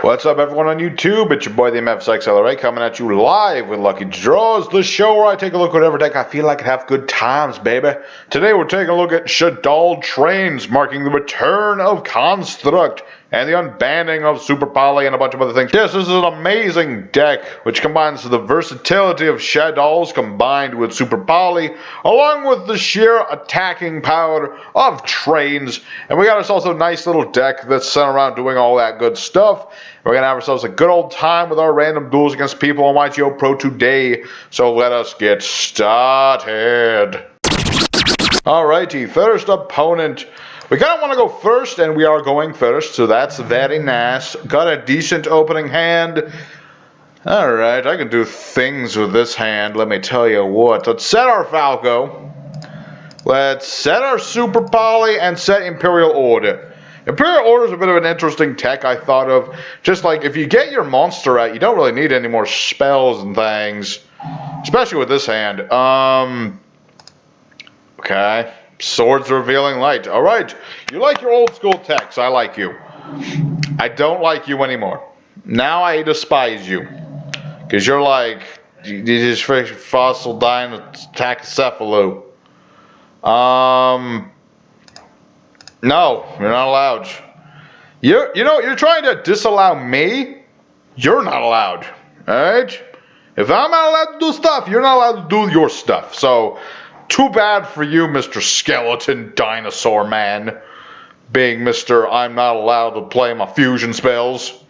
What's up, everyone on YouTube? It's your boy, the MFSXLRA, coming at you live with Lucky Draws, the show where I take a look at whatever deck I feel like have good times, baby. Today we're taking a look at Shaddoll-Trains, marking the return of Construct and the unbanning of Super Poly and a bunch of other things. Yes, this is an amazing deck which combines the versatility of Shaddolls combined with Super Poly, along with the sheer attacking power of Trains. And we got ourselves a nice little deck that's sent around doing all that good stuff. We're going to have ourselves a good old time with our random duels against people on YGO Pro today. So let us get started. Alrighty, first opponent. We kind of want to go first, and we are going first, so that's very nice. Got a decent opening hand. Alright, I can do things with this hand, let me tell you what. Let's set our Falco. Let's set our Super Poly and set Imperial Order. Imperial Order is a bit of an interesting tech I thought of. Just like, if you get your monster out, you don't really need any more spells and things. Especially with this hand. Okay. Swords Revealing Light. Alright. You like your old school techs. I like you. I don't like you anymore. Now I despise you. Because you're like, you just fossil dying attack Cephalou. No, you're not allowed. You're trying to disallow me? You're not allowed. Alright? If I'm not allowed to do stuff, you're not allowed to do your stuff. So, too bad for you, Mr. Skeleton Dinosaur Man. Being Mr. I'm not allowed to play my fusion spells.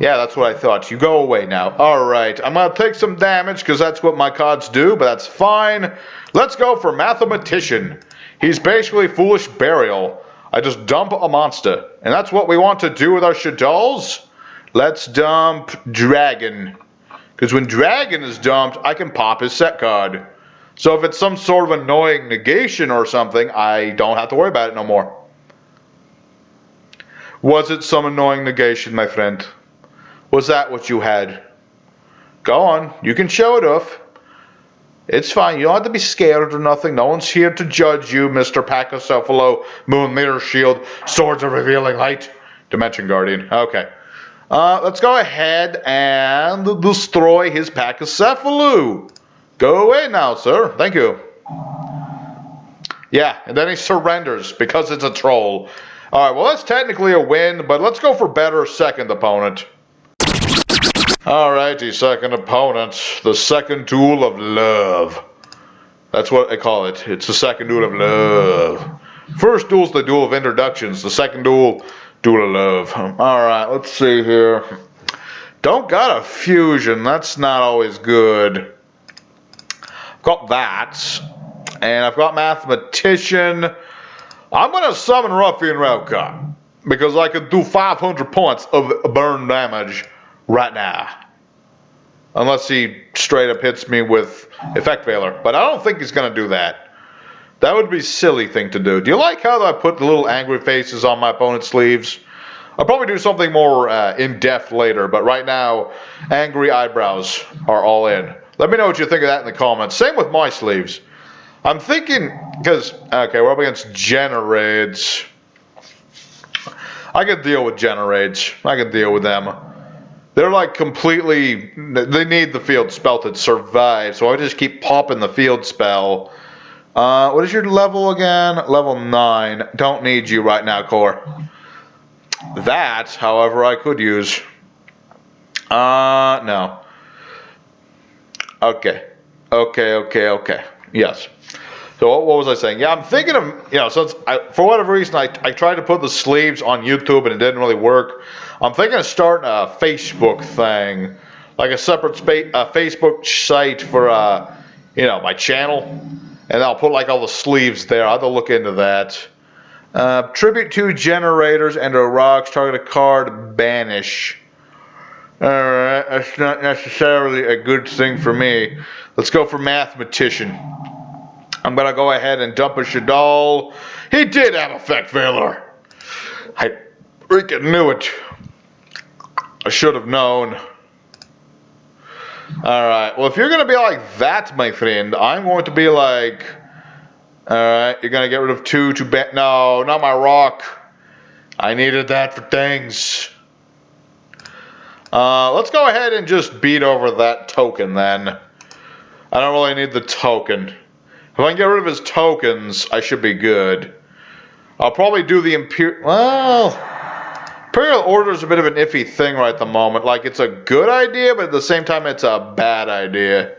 Yeah, that's what I thought. You go away now. Alright, I'm going to take some damage because that's what my cards do, but that's fine. Let's go for Mathematician. He's basically Foolish Burial. I just dump a monster. And that's what we want to do with our Shaddolls. Let's dump Dragon. Because when Dragon is dumped, I can pop his set card. So if it's some sort of annoying negation or something, I don't have to worry about it no more. Was it some annoying negation, my friend? Was that what you had? Go on, you can show it off. It's fine, you don't have to be scared or nothing. No one's here to judge you, Mr. Pachycephalo, Moon Mirror Shield, Swords of Revealing Light, Dimension Guardian. Okay. Let's go ahead and destroy his Pachycephalo. Go away now, sir. Thank you. Yeah, and then he surrenders because it's a troll. Alright, well that's technically a win, but let's go for better second opponent. Alrighty, second opponent. The second duel of love. That's what I call it. It's the second duel of love. First duel's the duel of introductions. The second duel of love. Alright, let's see here. Don't got a fusion. That's not always good. Got that, and I've got Mathematician. I'm going to summon Ruffian Railcar, because I could do 500 points of burn damage right now. Unless he straight up hits me with Effect Veiler, but I don't think he's going to do that. That would be a silly thing to do. Do you like how I put the little angry faces on my opponent's sleeves? I'll probably do something more in-depth later, but right now, angry eyebrows are all in. Let me know what you think of that in the comments. Same with my sleeves. I'm thinking, because, okay, we're up against Generaids. I can deal with Generaids. I can deal with them. They're like completely, they need the field spell to survive, so I just keep popping the field spell. What is your level again? Level 9. Don't need you right now, Core. That, however, I could use. No. Okay. Yes. So what was I saying? Yeah, I'm thinking of, since for whatever reason I tried to put the sleeves on YouTube and it didn't really work. I'm thinking of starting a Facebook thing, like a separate Facebook site for my channel, and I'll put like all the sleeves there. I'll have to look into that. Tribute to generators and rocks. Target a card. Banish. Alright, that's not necessarily a good thing for me. Let's go for Mathematician. I'm going to go ahead and dump a Shaddoll. He did have Effect Veiler. I freaking knew it. I should have known. Alright, well if you're going to be like that, my friend, I'm going to be like... Alright, you're going to get rid of 2 to... No, not my rock. I needed that for things. Let's go ahead and just beat over that token then. I don't really need the token. If I can get rid of his tokens, I should be good. I'll probably do the Imperial... Well... Imperial Order is a bit of an iffy thing right at the moment. Like, it's a good idea, but at the same time, it's a bad idea.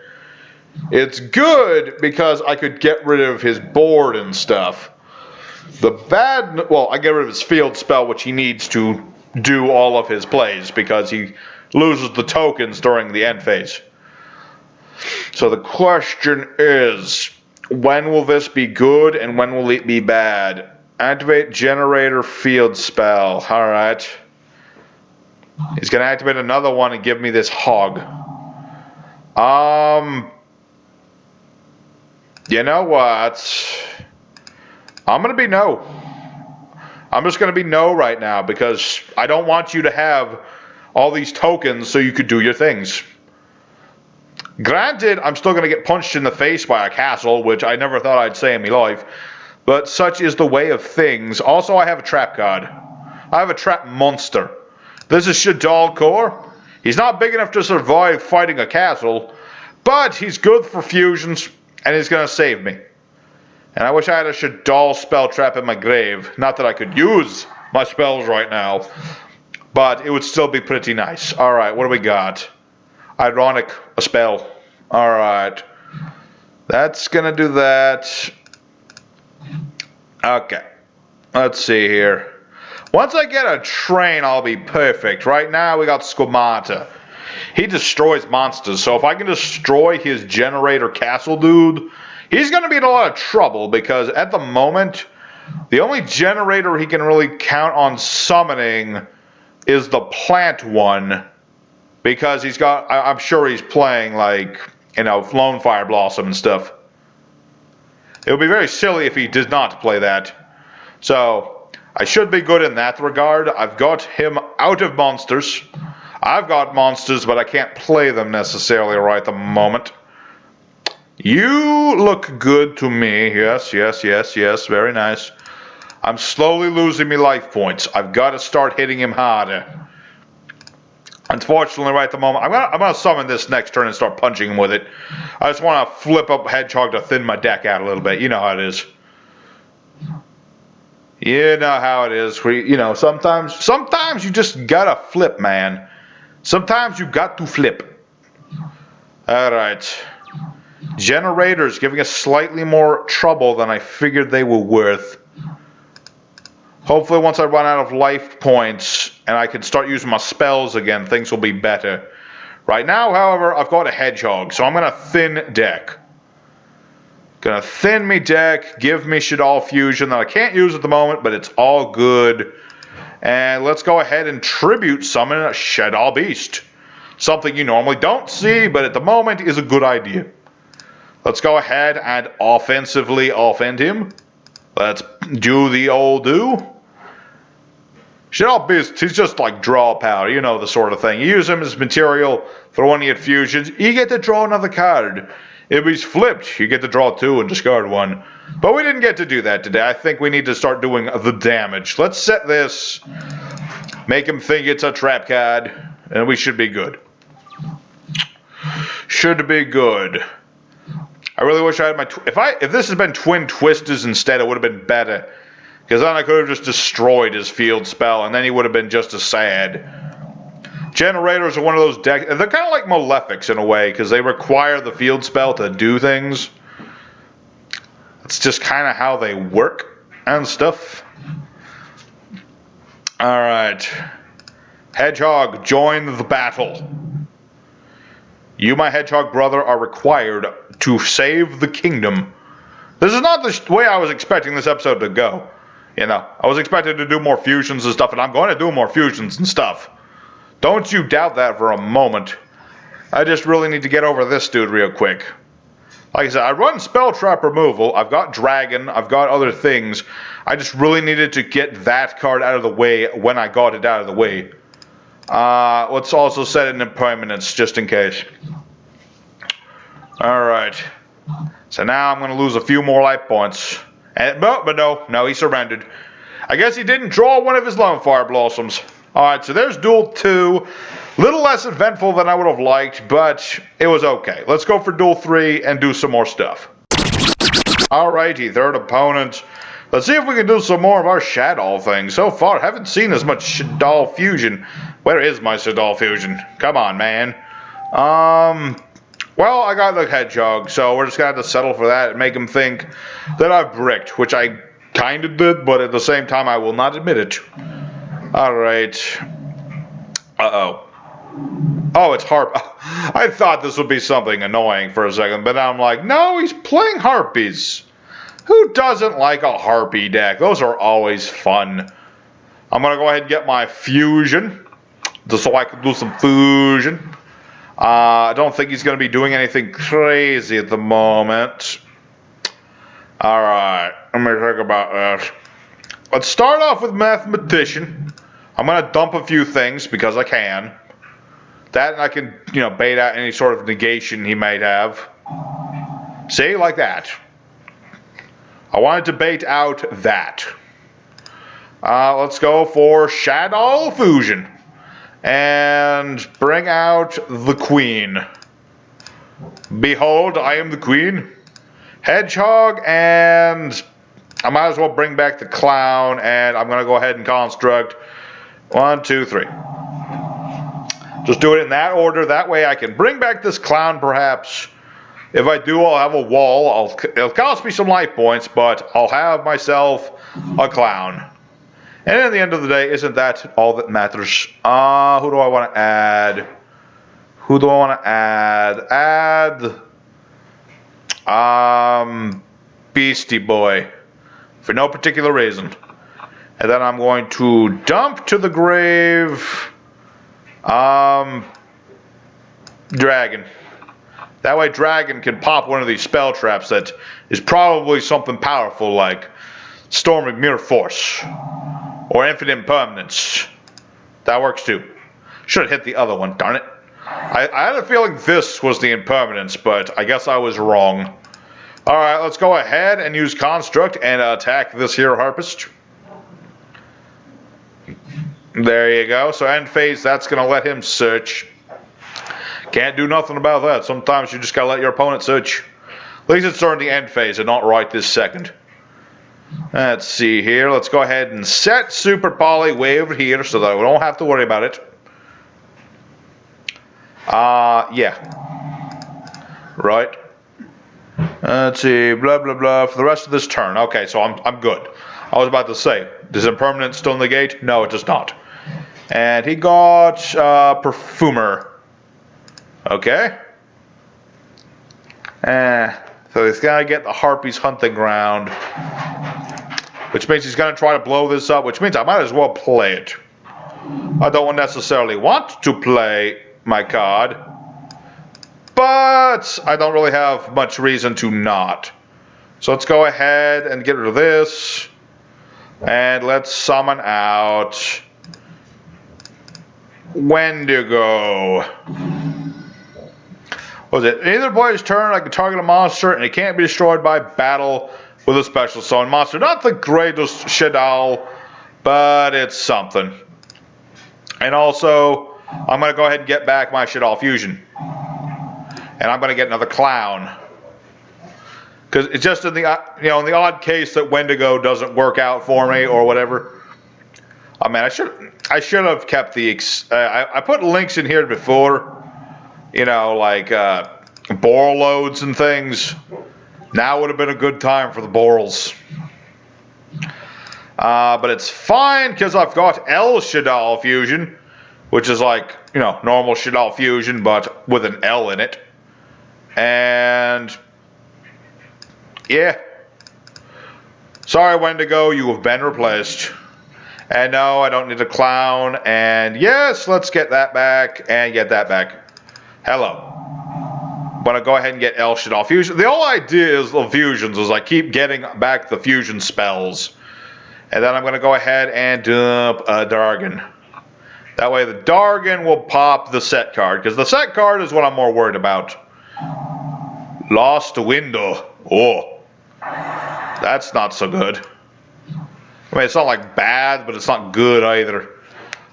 It's good because I could get rid of his board and stuff. The bad... Well, I get rid of his field spell, which he needs to do all of his plays, because he loses the tokens during the end phase. So the question is, when will this be good and when will it be bad? Activate generator field spell. Alright. He's going to activate another one and give me this hog. You know what? I'm going to be no. I'm just going to be no right now because I don't want you to have all these tokens so you could do your things. Granted, I'm still going to get punched in the face by a castle, which I never thought I'd say in my life. But such is the way of things. Also, I have a trap card. I have a trap monster. This is Shaddoll-Core. He's not big enough to survive fighting a castle, but he's good for fusions, and he's going to save me. And I wish I had a Shaddoll spell trap in my grave. Not that I could use my spells right now, but it would still be pretty nice. Alright, what do we got? Ironic, a spell. Alright. That's going to do that. Okay, let's see here. Once I get a train, I'll be perfect. Right now, we got Squamata. He destroys monsters, so if I can destroy his generator castle dude, he's going to be in a lot of trouble, because at the moment, the only generator he can really count on summoning is the plant one, because he's got, I'm sure he's playing, like, you know, Lone Fire Blossom and stuff. It would be very silly if he did not play that. So, I should be good in that regard. I've got him out of monsters. I've got monsters, but I can't play them necessarily right at the moment. You look good to me. Yes, yes, yes, yes. Very nice. I'm slowly losing me life points. I've got to start hitting him harder. Unfortunately, right at the moment, I'm gonna summon this next turn and start punching him with it. I just want to flip up Hedgehog to thin my deck out a little bit. You know how it is. You know how it is. You know, sometimes you just gotta flip, man. Sometimes you got to flip. All right. Generators giving us slightly more trouble than I figured they were worth. Hopefully once I run out of life points and I can start using my spells again, things will be better. Right now, however, I've got a Hedgehog, so I'm going to thin deck. Going to thin me deck, give me Shaddoll Fusion that I can't use at the moment, but it's all good. And let's go ahead and tribute summon a Shaddoll Beast. Something you normally don't see, but at the moment is a good idea. Let's go ahead and offensively offend him. Let's do the old do. Shaddoll Beast, he's just like draw power, you know, the sort of thing. You use him as material for when you get fusions, you get to draw another card. If he's flipped, you get to draw two and discard one. But we didn't get to do that today. I think we need to start doing the damage. Let's set this, make him think it's a trap card, and we should be good. Should be good. I really wish I had my... If this had been Twin Twisters instead, it would have been better. Because then I could have just destroyed his field spell, and then he would have been just as sad. Generators are one of those decks... They're kind of like Malefics in a way, because they require the field spell to do things. It's just kind of how they work and stuff. Alright. Hedgehog, join the battle. You, my Hedgehog brother, are required to save the kingdom. This is not the way I was expecting this episode to go. You know, I was expected to do more fusions and stuff, and I'm going to do more fusions and stuff. Don't you doubt that for a moment. I just really need to get over this dude real quick. Like I said, I run spell trap removal. I've got dragon. I've got other things. I just really needed to get that card out of the way when I got it out of the way. Let's also set it in permanence just in case. Alright. So now I'm going to lose a few more life points. But no, he surrendered. I guess he didn't draw one of his Lone Fire Blossoms. Alright, so there's duel 2. Little less eventful than I would have liked, but it was okay. Let's go for duel 3 and do some more stuff. Alrighty, third opponent. Let's see if we can do some more of our Shaddoll thing. So far, haven't seen as much Shaddoll fusion. Where is my Shaddoll fusion? Come on, man. Well, I got the hedgehog, so we're just gonna have to settle for that and make him think that I've bricked, which I kinda did, but at the same time, I will not admit it. Alright. Uh-oh. Oh, it's harp. I thought this would be something annoying for a second, but now I'm like, no, he's playing harpies. Who doesn't like a harpy deck? Those are always fun. I'm gonna go ahead and get my fusion, just so I can do some fusion. I don't think he's gonna be doing anything crazy at the moment. Alright, let me think about that. Let's start off with Mathematician. I'm gonna dump a few things because I can. That and I can, bait out any sort of negation he might have. See, like that. I wanted to bait out that. Let's go for Shaddoll Fusion. And bring out the Queen. Behold, I am the Queen. Hedgehog, and I might as well bring back the Clown, and I'm going to go ahead and construct 1, 2, 3. Just do it in that order. That way I can bring back this Clown, perhaps. If I do, I'll have a wall. It'll cost me some life points, but I'll have myself a Clown. And at the end of the day, isn't that all that matters? Who do I want to add? Who do I want to add? Beastie Boy. For no particular reason. And then I'm going to dump to the grave Dragon. That way Dragon can pop one of these spell traps that is probably something powerful like Storm of Mirror Force or Infinite Impermanence. That works too. Should have hit the other one, darn it. I had a feeling this was the Impermanence, but I guess I was wrong. Alright, let's go ahead and use Construct and attack this here Harpist. There you go. So end phase, that's going to let him search. Can't do nothing about that. Sometimes you just got to let your opponent search. At least it's during the end phase and not right this second. Let's see here. Let's go ahead and set Super Poly way over here so that we don't have to worry about it. Yeah. Right. Let's see. Blah, blah, blah. For the rest of this turn. Okay, so I'm good. I was about to say, does Impermanence still negate? No, it does not. And he got Perfumer. Okay. So he's got to get the Harpy's Hunting Ground. Which means he's going to try to blow this up, which means I might as well play it. I don't necessarily want to play my card, but I don't really have much reason to not. So let's go ahead and get rid of this. And let's summon out Wendigo. What was it? Either player's turn, I can target a monster, and it can't be destroyed by battle with a special summon monster. Not the greatest Shaddoll, but it's something. And also, I'm going to go ahead and get back my Shaddoll Fusion. And I'm going to get another Clown. Because it's just in the in the odd case that Wendigo doesn't work out for me or whatever. Oh man, I should have kept the I put links in here before. Like bore loads and things. Now would have been a good time for the borals. But it's fine because I've got L Shaddoll Fusion, which is like, normal Shaddoll Fusion, but with an L in it. And yeah. Sorry, Wendigo, you have been replaced. And no, I don't need a Clown. And yes, let's get that back and get that back. Hello. I'm going to go ahead and get L Shaddoll Fusion. The whole idea of fusions is I keep getting back the fusion spells. And then I'm going to go ahead and dump a Dargon. That way the Dargon will pop the set card. Because the set card is what I'm more worried about. Lost Window. Oh. That's not so good. I mean, it's not like bad, but it's not good either.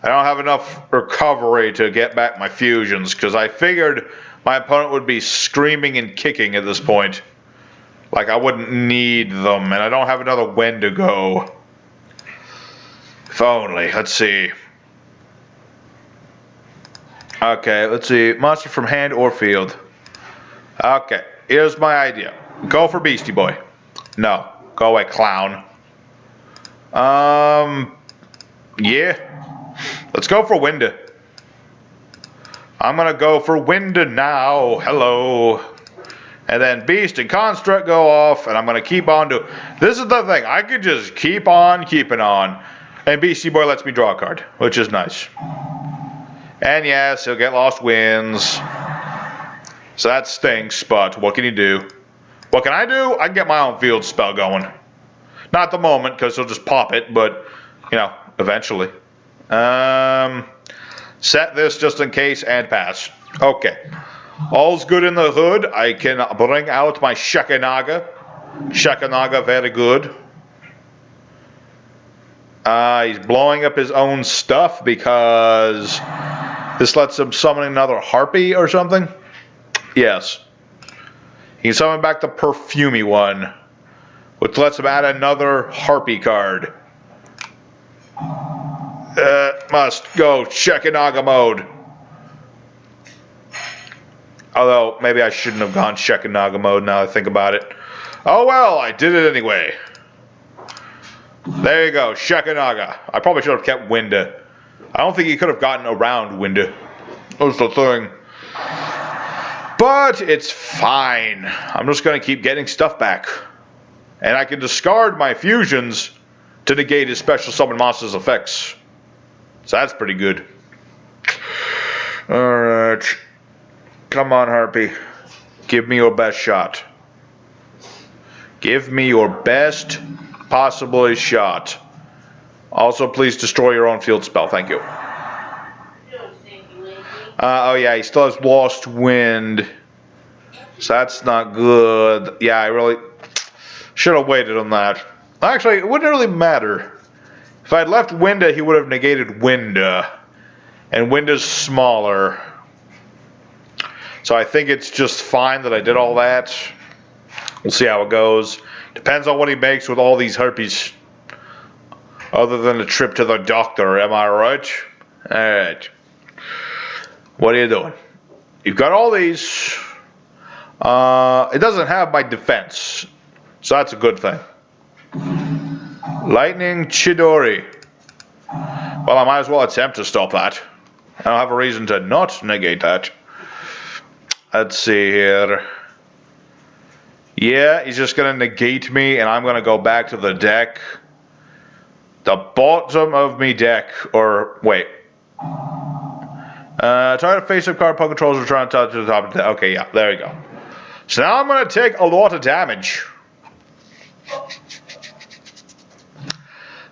I don't have enough recovery to get back my fusions, because I figured my opponent would be screaming and kicking at this point. Like I wouldn't need them, and I don't have another Wendigo. If only. Let's see. Okay, let's see. Monster from hand or field. Okay, here's my idea. Go for Beastie Boy. No. Go away, clown. Yeah. Let's go for Winda. I'm gonna go for Winda now. Hello. And then Beast and Construct go off, and I'm gonna keep on to. This is the thing. I could just keep on keeping on. And Beastie Boy lets me draw a card, which is nice. And yes, he'll get lost wins. So that stinks, but what can you do? What can I do? I can get my own field spell going. Not at the moment, because he'll just pop it, but, you know, eventually. Set this just in case and pass. Okay. All's good in the hood. I can bring out my Shekanaga. Shekanaga, very good. He's blowing up his own stuff because this lets him summon another harpy or something. Yes. He can summon back the perfumey one, which lets him add another harpy card. Must go Shekanaga mode. Although, maybe I shouldn't have gone Shekanaga mode now I think about it. Oh well, I did it anyway. There you go, Shekanaga. I probably should have kept Winda. I don't think he could have gotten around Winda. That's the thing. But it's fine. I'm just going to keep getting stuff back. And I can discard my fusions to negate his special summon monster's effects. So that's pretty good. Alright. Come on, Harpy. Give me your best shot. Give me your best possible shot. Also, please destroy your own field spell. Thank you. Oh yeah, he still has Lost Wind. So that's not good. Yeah, I really should have waited on that. Actually, it wouldn't really matter. If I had left Winda, he would have negated Winda. And Winda's smaller. So I think it's just fine that I did all that. We'll see how it goes. Depends on what he makes with all these herpes. Other than a trip to the doctor, am I right? Alright. What are you doing? You've got all these. It doesn't have my defense. So that's a good thing. Lightning Chidori. Well, I might as well attempt to stop that. I don't have a reason to not negate that. Let's see here. Yeah, he's just going to negate me, and I'm going to go back to the deck. The bottom of me deck, or wait. Try to face-up card, poke controls, return touch to the top of the deck. Okay, yeah, there we go. So now I'm going to take a lot of damage.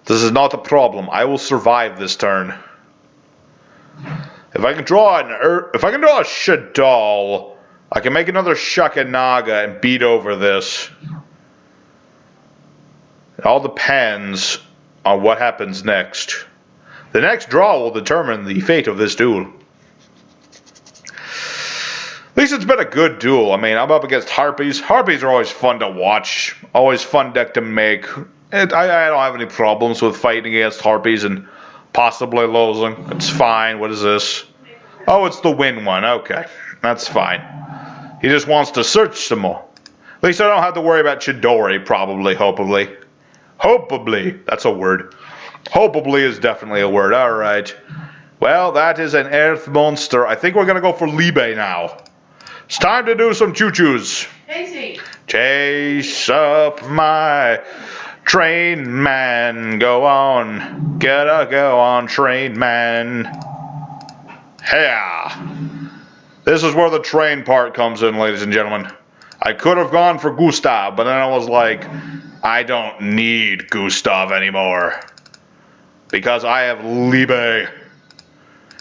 This is not a problem. I will survive this turn. If I can draw a Shaddoll, I can make another Shekanaga and beat over this. It all depends on what happens next. The next draw will determine the fate of this duel. At least it's been a good duel. I mean, I'm up against Harpies. Harpies are always fun to watch. Always fun deck to make. I don't have any problems with fighting against Harpies and possibly losing. It's fine. What is this? Oh, it's the win one. Okay. That's fine. He just wants to search some more. At least I don't have to worry about Chidori, probably, hopefully. Hopefully. That's a word. Hopefully is definitely a word. Alright. Well, that is an earth monster. I think we're going to go for Liebe now. It's time to do some choo-choos. Casey. Chase up my train man. Go on. Gotta go on, train man. Yeah. This is where the train part comes in, ladies and gentlemen. I could have gone for Gustav, but then I was like, I don't need Gustav anymore. Because I have Liebe.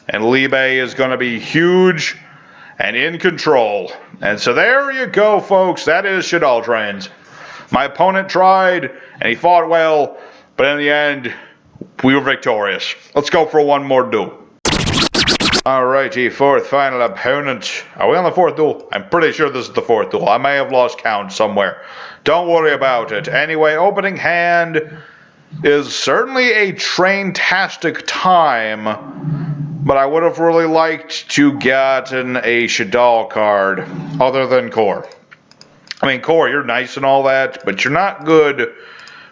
And Liebe is going to be huge and in control. And so there you go, folks. That is Shaddoll-Trains. My opponent tried, and he fought well, but in the end, We were victorious. Let's go for one more duel. Alrighty, fourth final opponent. Are we on the fourth duel? I'm pretty sure this is the fourth duel. I may have lost count somewhere. Don't worry about it. Anyway, opening hand is certainly a train-tastic time, but I would have really liked to gotten a Shaddoll card other than Core. I mean, Core, you're nice and all that, but you're not good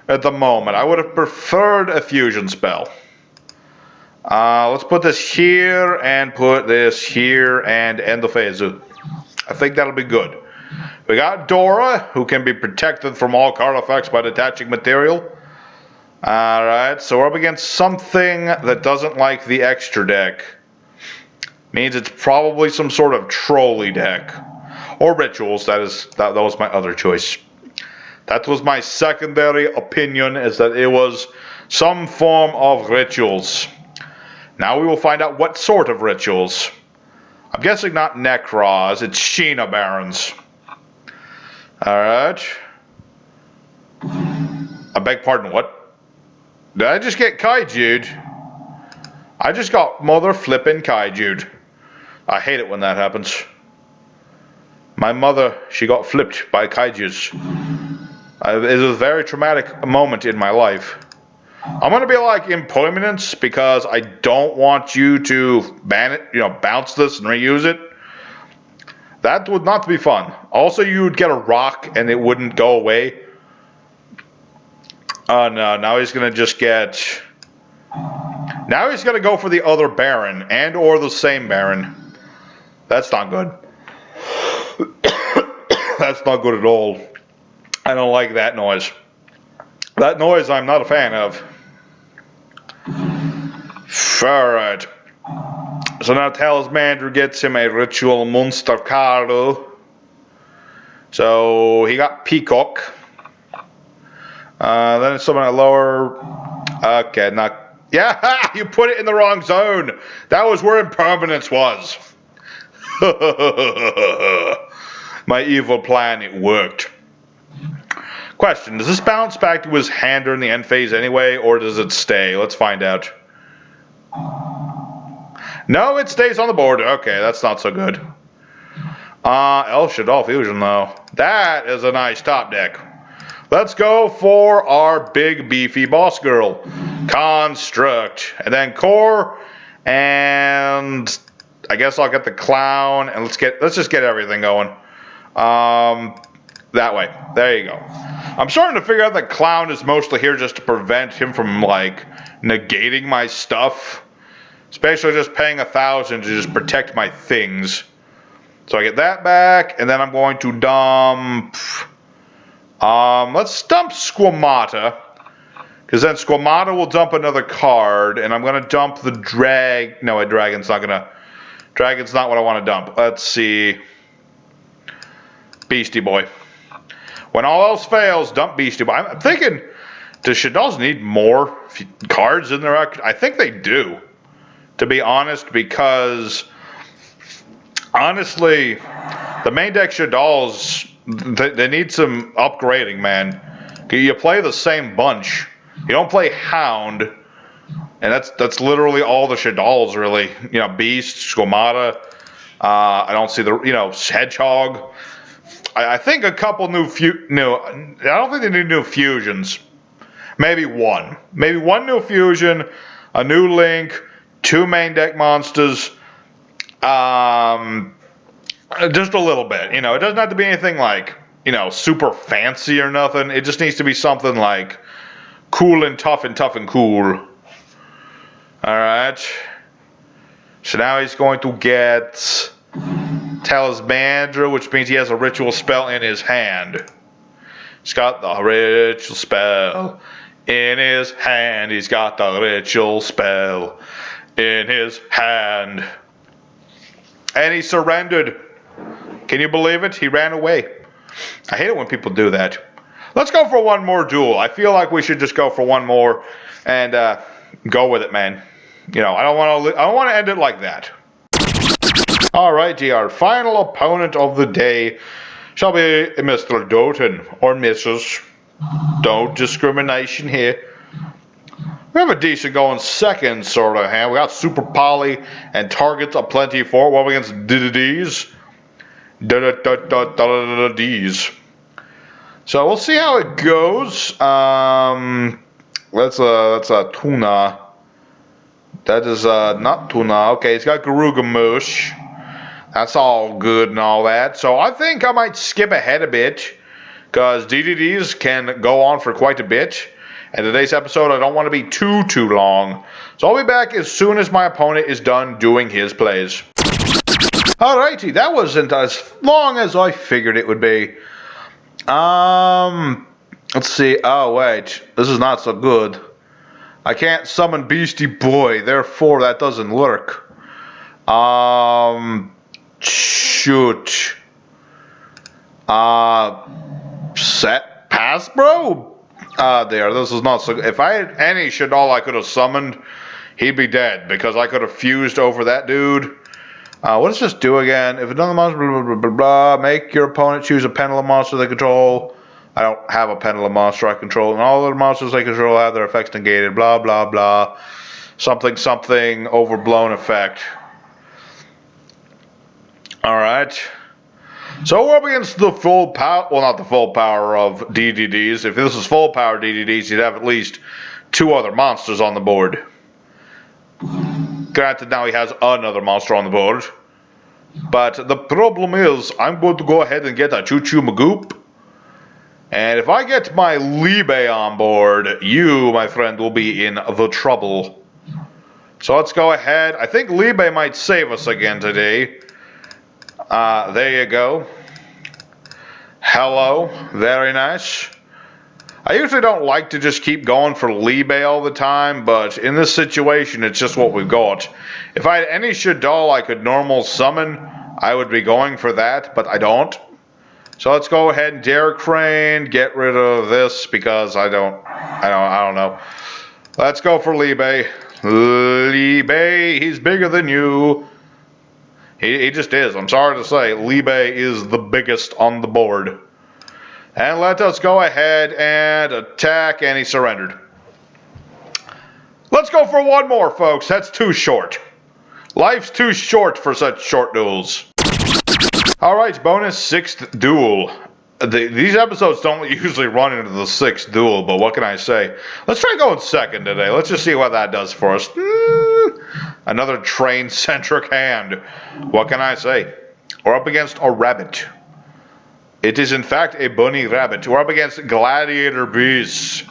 at the moment. I would have preferred a fusion spell. Let's put this here and put this here and end the phase. I think that'll be good. We got Dora, who can be protected from all card effects by detaching material. Alright, so we're up against something that doesn't like the extra deck. Means it's probably some sort of trolley deck. Or rituals, that was my other choice. That was my secondary opinion, is that it was some form of rituals. Now we will find out what sort of rituals. I'm guessing not Necros, it's Sheena Barons. Alright. I beg pardon, what? Did I just get kaiju'd? I just got mother flippin' kaiju'd. I hate it when that happens. My mother, she got flipped by kaijus. It was a very traumatic moment in my life. I'm gonna be like impermanence because I don't want you to ban it, bounce this and reuse it. That would not be fun. Also, you would get a rock and it wouldn't go away. Oh no, now he's gonna just get... Now he's gonna go for the other Baron and or the same Baron. That's not good. That's not good at all. I don't like that noise. That noise I'm not a fan of. Alright. So now Talismander gets him a Ritual Monster card. So he got Peacock. Then it's someone at lower... Okay, not... Yeah, you put it in the wrong zone. That was where impermanence was. My evil plan, it worked. Question, does this bounce back to his hand during the end phase anyway, or does it stay? Let's find out. No, it stays on the board. Okay, that's not so good. El Shaddoll Fusion, though. That is a nice top deck. Let's go for our big, beefy boss girl. Construct. And then Core, and I guess I'll get the Clown, and let's just get everything going. That way. There you go. I'm starting to figure out that Clown is mostly here just to prevent him from, like, negating my stuff. Especially just paying 1,000 to just protect my things. So I get that back, and then I'm going to dump... let's dump Squamata. Because then Squamata will dump another card, and I'm going to dump the No, Dragon's not what I want to dump. Let's see... Beastie Boy. When all else fails, dump Beastie Boy. I'm thinking, does Shaddolls need more cards in their... I think they do, to be honest, because honestly, the main deck Shaddolls, they need some upgrading, man. You play the same bunch. You don't play Hound, and that's literally all the Shaddolls, really. Beast, Squamata. I don't see the Hedgehog. I think a couple I don't think they need new fusions. Maybe one. Maybe one new fusion, a new Link, 2 main deck monsters. Just a little bit. It doesn't have to be anything like, super fancy or nothing. It just needs to be something like cool and tough and cool. Alright. So now he's going to get Talismandra, which means he has a ritual spell in his hand. He's got the ritual spell in his hand. He's got the ritual spell in his hand. And he surrendered. Can you believe it? He ran away. I hate it when people do that. Let's go for one more duel. I feel like we should just go for one more and go with it, man. I don't want to end it like that. Alrighty, our final opponent of the day shall be Mr. Doughton, or Mrs. No discrimination here. We have a decent going second sort of hand. We got Super Poly and targets aplenty for it. Well against DDDs. D's. So we'll see how it goes. That's a tuna. That is not tuna. Okay, it's got Garugamush. That's all good and all that. So I think I might skip ahead a bit, because DDDs can go on for quite a bit. And today's episode, I don't want to be too long. So I'll be back as soon as my opponent is done doing his plays. Alrighty, that wasn't as long as I figured it would be. Let's see. Oh, wait. This is not so good. I can't summon Beastie Boy, therefore that doesn't work. Shoot. Set pass, bro? There, this is not so good. If I had any Shaddoll I could have summoned, he'd be dead, because I could have fused over that dude. What does this do again? If another monster, blah, blah, blah, blah, make your opponent choose a pendulum monster they control. I don't have a pendulum monster I control, and all other monsters they control have their effects negated, blah, blah, blah. Something, overblown effect. Alright. So we're up against the full power, well, not the full power of DDDs. If this is full power DDDs, you'd have at least 2 other monsters on the board. Granted, now he has another monster on the board. But the problem is, I'm going to go ahead and get a Choo Choo Magoop. And if I get my Liebe on board, you, my friend, will be in the trouble. So let's go ahead. I think Liebe might save us again today. There you go. Hello. Very nice. I usually don't like to just keep going for Liebe all the time, but in this situation, it's just what we've got. If I had any Shaddoll I could normal summon, I would be going for that, but I don't. So let's go ahead and Derek Crane, get rid of this, because I don't know. Let's go for Liebe. Liebe, he's bigger than you. He just is. I'm sorry to say, Liebe is the biggest on the board. And let us go ahead and attack, and he surrendered. Let's go for one more, folks. That's too short. Life's too short for such short duels. Alright, bonus 6th duel. These episodes don't usually run into the 6th duel, but what can I say? Let's try going second today. Let's just see what that does for us. Another train-centric hand. What can I say? We're up against a rabbit. It is in fact a bunny rabbit. We're up against gladiator beasts.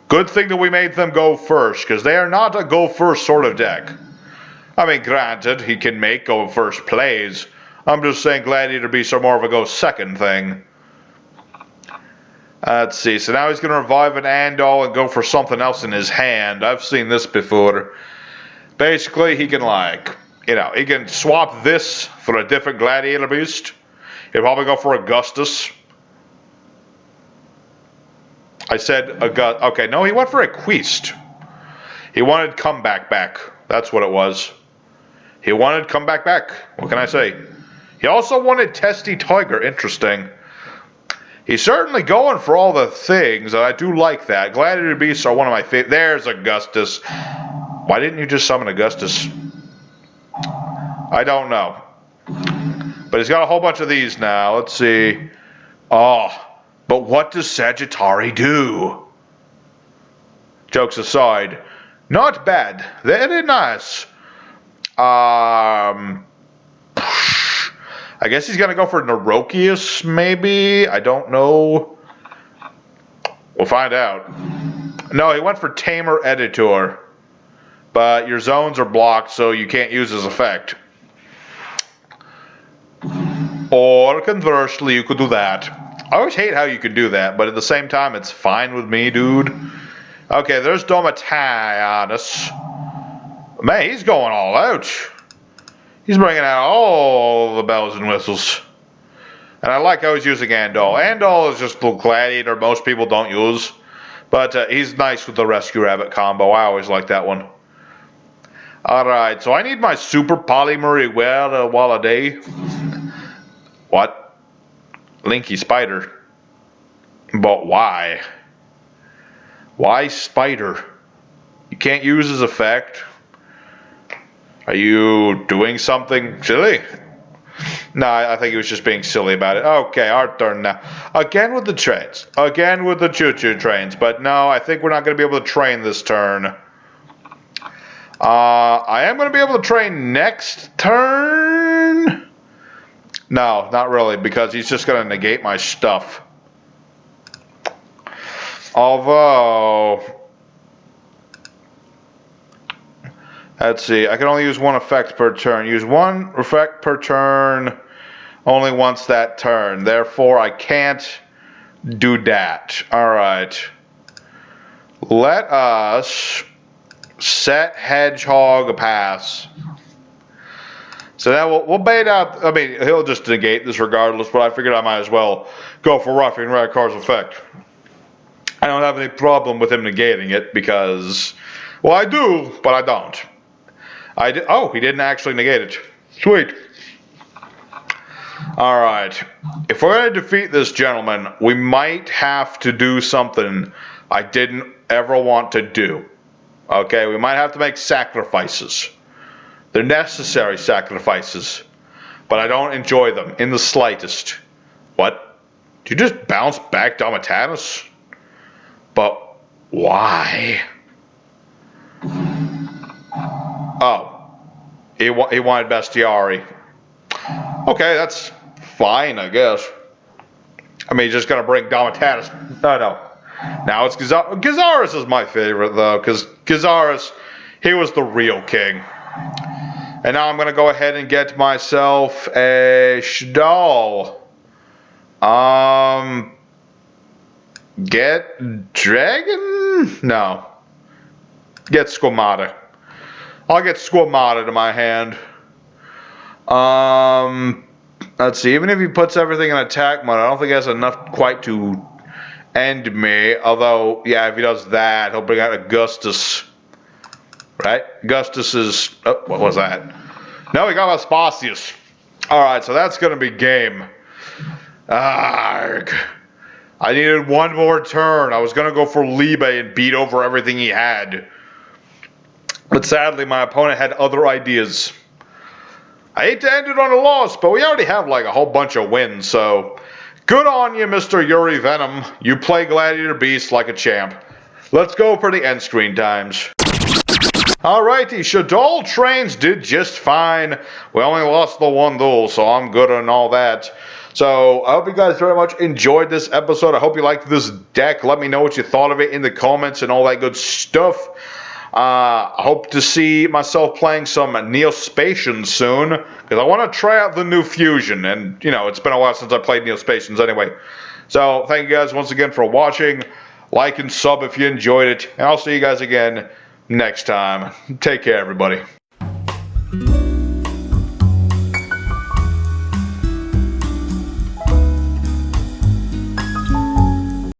Good thing that we made them go first, because they are not a go first sort of deck. I mean, granted, he can make go first plays. I'm just saying gladiator beasts are more of a go second thing. Let's see. So now he's going to revive an Andal and go for something else in his hand. I've seen this before. Basically, he can he can swap this for a different gladiator beast. He'll probably go for Augustus. I said Augustus. Okay, no, he went for Equiste. He wanted comeback back. That's what it was. He wanted comeback back. What can I say? He also wanted Testy Tiger. Interesting. He's certainly going for all the things, and I do like that. Gladiator beasts are one of my favorite. There's Augustus. Why didn't you just summon Augustus? I don't know. But he's got a whole bunch of these now. Let's see. Oh, but what does Sagittari do? Jokes aside, not bad. Very nice. I guess he's going to go for Neurokius, maybe? I don't know. We'll find out. No, he went for Tamer Editor. But your zones are blocked, so you can't use his effect. Or conversely, you could do that. I always hate how you can do that, but at the same time, it's fine with me, dude. Okay, there's Domitianus. Man, he's going all out. He's bringing out all the bells and whistles. And I like how he's using Andal. Andal is just the gladiator most people don't use. But he's nice with the Rescue Rabbit combo. I always like that one. Alright, so I need my Super Polymery Walladay. What? Linky Spider. But why? Why Spider? can't use his effect? Are you doing something silly? No, I think he was just being silly about it. Okay, our turn now. Again with the trains. Again with the choo-choo trains. But no, I think we're not going to be able to train this turn. I am going to be able to train next turn. No, not really, because he's just going to negate my stuff. Although, let's see, I can only use one effect per turn. Use one effect per turn only once that turn. Therefore, I can't do that. Alright. Let us set Hedgehog a pass. So now we'll bait out. I mean, he'll just negate this regardless, but I figured I might as well go for Roughing Ragcar's effect. I don't have any problem with him negating it because, well, I do, but I don't. Oh, he didn't actually negate it. Sweet. Alright. If we're going to defeat this gentleman, we might have to do something I didn't ever want to do. Okay, we might have to make sacrifices. They're necessary sacrifices, but I don't enjoy them in the slightest. What? Did you just bounce back Domitatus? But why? Oh, he wanted Bestiari. Okay, that's fine, I guess. I mean, he's just gonna bring Domitatus. No. Now it's Gazarus. Gazarus is my favorite though, because Gazarus, he was the real king. And now I'm going to go ahead and get myself a Shaddoll. Get Dragon? No. Get Squamata. I'll get Squamata to my hand. Let's see. Even if he puts everything in attack mode, I don't think he has enough quite to end me. Although, yeah, if he does that, he'll bring out Augustus. Right? Augustus is... Oh, what was that? No, we got Vespasius. Alright, so that's going to be game. Arrgh. I needed one more turn. I was going to go for Liebe and beat over everything he had. But sadly, my opponent had other ideas. I hate to end it on a loss, but we already have like a whole bunch of wins, so... Good on you, Mr. Yuri Venom. You play Gladiator Beast like a champ. Let's go for the end screen times. Alrighty, Shaddoll-Trains did just fine. We only lost the one duel, so I'm good on all that. So, I hope you guys very much enjoyed this episode. I hope you liked this deck. Let me know what you thought of it in the comments and all that good stuff. I hope to see myself playing some Neospatians soon, because I want to try out the new Fusion. And, you know, it's been a while since I played Neospatians anyway. So, thank you guys once again for watching. Like and sub if you enjoyed it. And I'll see you guys again next time. Take care, everybody.